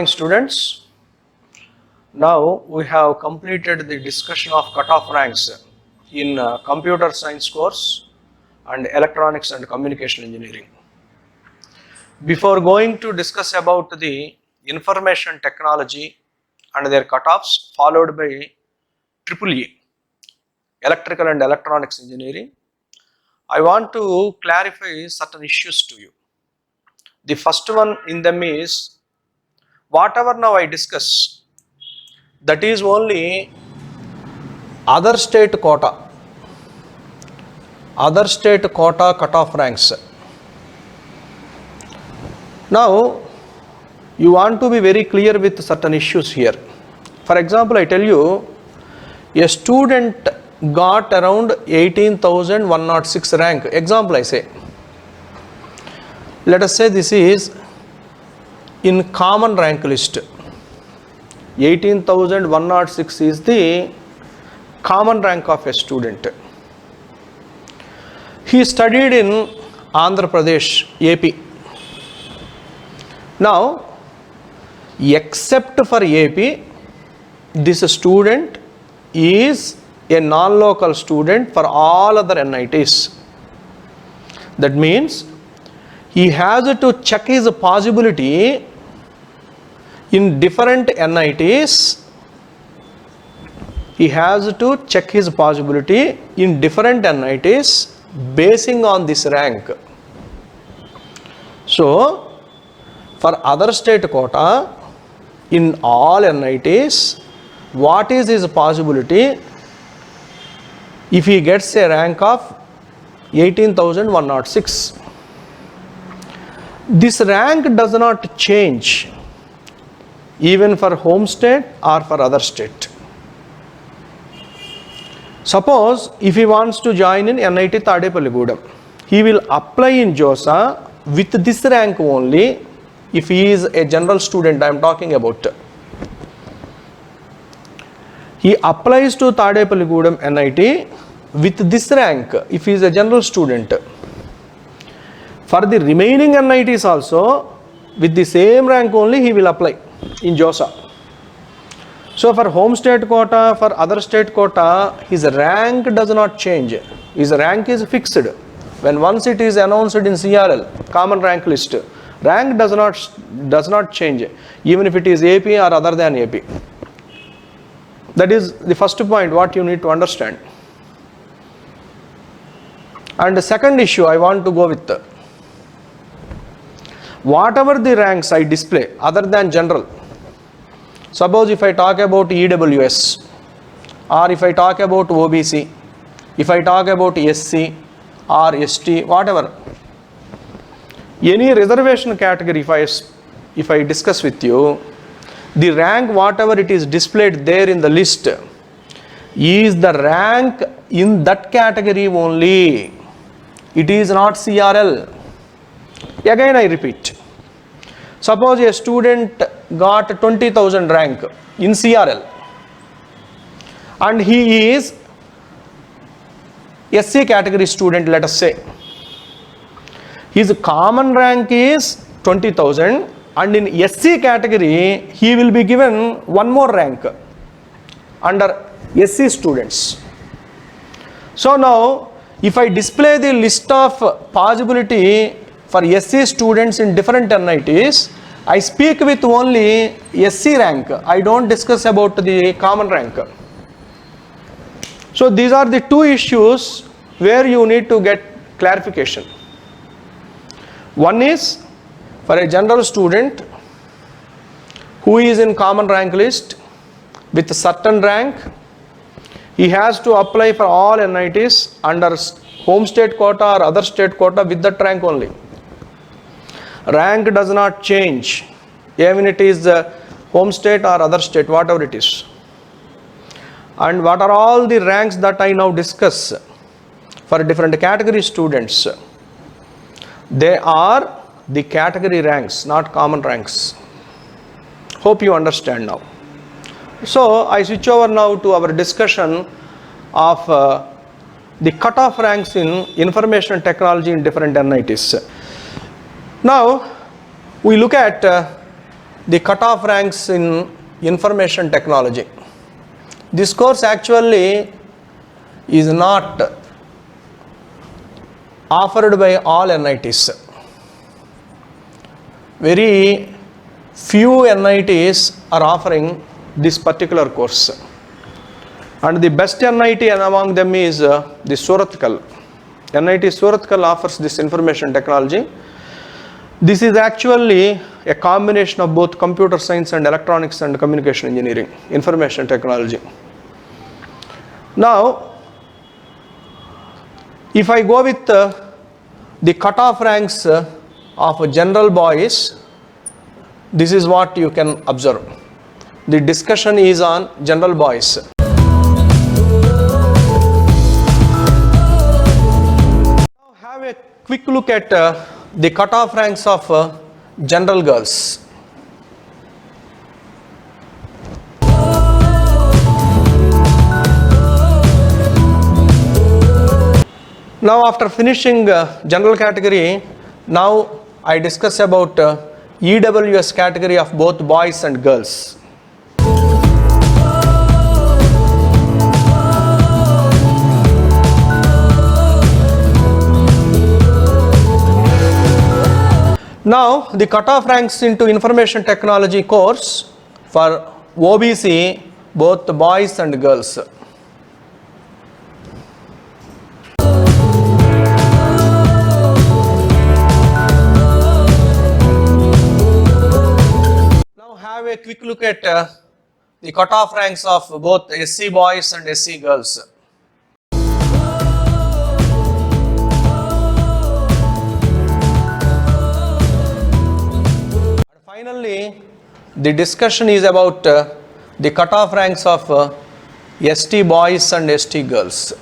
morning, students. Now we have completed the discussion of cutoff ranks in computer science course and electronics and communication engineering. Before going to discuss about the information technology and their cutoffs, followed by EEE, electrical and electronics engineering, I want to clarify certain issues to you. The first one in them is, whatever now I discuss, that is only other state quota cutoff ranks. Now you want to be very clear with certain issues here. For example, I tell you a student got around 18,106 rank. Example I say, let us say this is in common rank list. 18,106 is the common rank of a student. He studied in Andhra Pradesh, AP. Now, except for AP, this student is a non-local student for all other NITs. That means he has to check his possibility in different NITs. He has to check his possibility in different NITs basing on this rank. So, for other state quota, in all NITs, what is his possibility if he gets a rank of 18,106? This rank does not change even for home state or for other state. Suppose if he wants to join in NIT Tadepalligudem, he will apply in JOSA with this rank only. If he is a general student, I am talking about. He applies to Tadepalligudem NIT with this rank if he is a general student. For the remaining NITs also, with the same rank only he will apply in JOSA. So for home state quota, for other state quota, his rank does not change. His rank is fixed. When once it is announced in CRL, common rank list, rank does not change, even if it is AP or other than AP. That is the first point what you need to understand. And the second issue I want to go with, whatever the ranks I display other than general, suppose if I talk about EWS, or if I talk about OBC, if I talk about SC or ST, whatever, any reservation category, if I discuss with you, the rank whatever it is displayed there in the list is the rank in that category only. It is not CRL. Again I repeat, suppose a student got 20,000 rank in CRL and he is SC category student, let us say. His common rank is 20,000 and in SC category he will be given one more rank under SC students. So now if I display the list of possibility for SC students in different NITs, I speak with only SC rank. I don't discuss about the common rank. So these are the two issues where you need to get clarification. One is for a general student who is in common rank list with a certain rank, he has to apply for all NITs under home state quota or other state quota with that rank only. Rank does not change, even it is home state or other state, whatever it is. And what are all the ranks that I now discuss for different category students? They are the category ranks, not common ranks. Hope you understand now. So I switch over now to our discussion of the cutoff ranks in information technology in different NITs. Now we look at the cutoff ranks in information technology. This course actually is not offered by all NITs. Very few NITs are offering this particular course. And the best NIT among them is the Surathkal. NIT Surathkal offers this information technology. This is actually a combination of both computer science and electronics and communication engineering, information technology. Now, if I go with the cutoff ranks of general boys, this is what you can observe. The discussion is on general boys. Now have a quick look at the cutoff ranks of general girls. Now after finishing general category, now I discuss about EWS category of both boys and girls. Now the cutoff ranks into information technology course for OBC, both boys and girls. Have a quick look at the cutoff ranks of both SC boys and SC girls. And finally, the discussion is about the cutoff ranks of ST boys and ST girls.